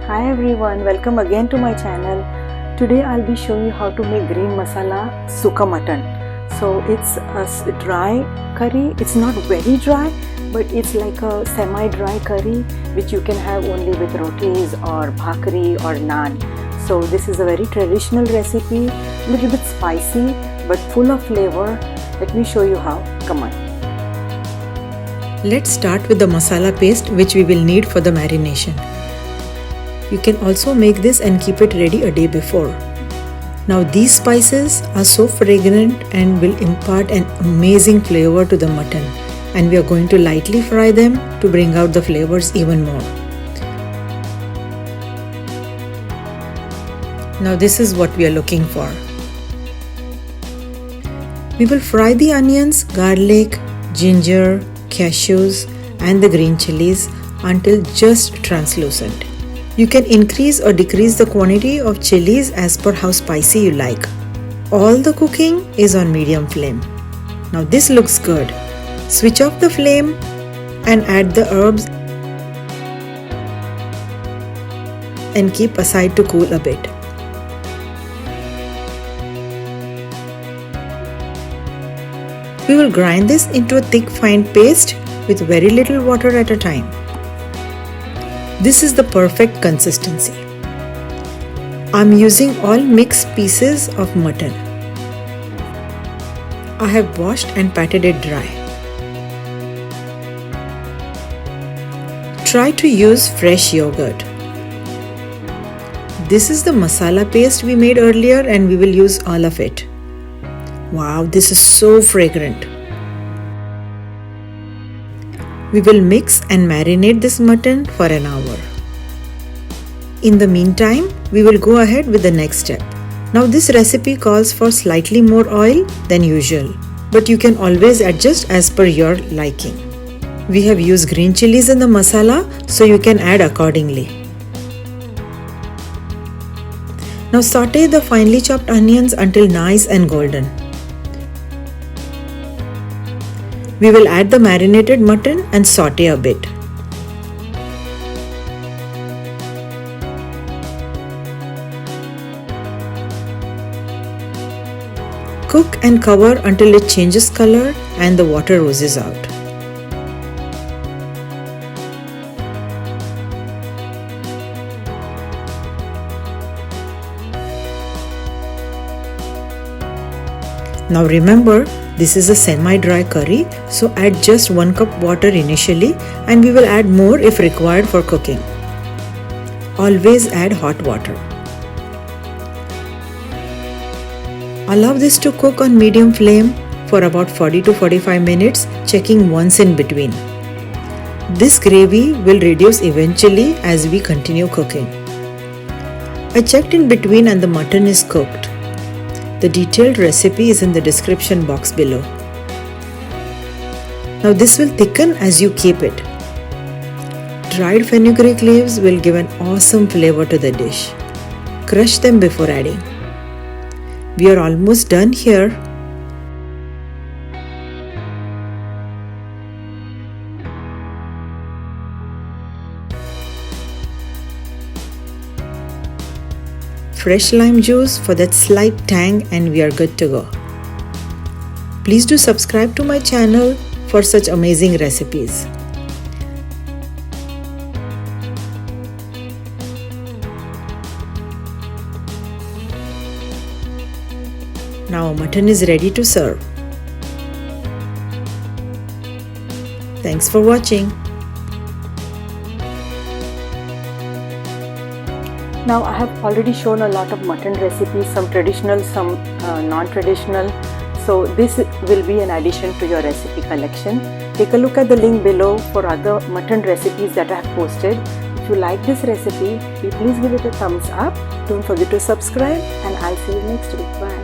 Hi everyone, welcome again to my channel. Today I'll be showing you how to make green masala sukka mutton. So it's a dry curry. It's not very dry, but it's like a semi-dry curry which you can have only with rotis or bhakri or naan. So this is a very traditional recipe, a little bit spicy but full of flavor. Let me show you how. Come on. Let's start with the masala paste which we will need for the marination. You can also make this and keep it ready a day before. Now these spices are so fragrant and will impart an amazing flavor to the mutton, and we are going to lightly fry them to bring out the flavors even more. Now this is what we are looking for. We will fry the onions, garlic, ginger, cashews and the green chilies until just translucent. You can increase or decrease the quantity of chilies as per how spicy you like. All the cooking is on medium flame. Now this looks good. Switch off the flame and add the herbs and keep aside to cool a bit. We will grind this into a thick fine paste with very little water at a time. This is the perfect consistency. I'm using all mixed pieces of mutton. I have washed and patted it dry. Try to use fresh yogurt. This is the masala paste we made earlier and we will use all of it. Wow, this is so fragrant. We will mix and marinate this mutton for an hour. In the meantime, we will go ahead with the next step. Now this recipe calls for slightly more oil than usual, but you can always adjust as per your liking. We have used green chilies in the masala, so you can add accordingly. Now saute the finely chopped onions until nice and golden. We will add the marinated mutton and saute a bit. Cook and cover until it changes color and the water oozes out. Now remember, this is a semi-dry curry, so add just 1 cup water initially and we will add more if required for cooking. Always add hot water. Allow this to cook on medium flame for about 40 to 45 minutes, checking once in between. This gravy will reduce eventually as we continue cooking. I checked in between and the mutton is cooked. The detailed recipe is in the description box below. Now this will thicken as you keep it. Dried fenugreek leaves will give an awesome flavor to the dish. Crush them before adding. We are almost done here. Fresh lime juice for that slight tang and we are good to go. Please do subscribe to my channel for such amazing recipes. Now mutton is ready to serve. Thanks for watching. Now I have already shown a lot of mutton recipes, some traditional, some non-traditional. So this will be an addition to your recipe collection. Take a look at the link below for other mutton recipes that I have posted. If you like this recipe, please give it a thumbs up. Don't forget to subscribe and I'll see you next week. Bye.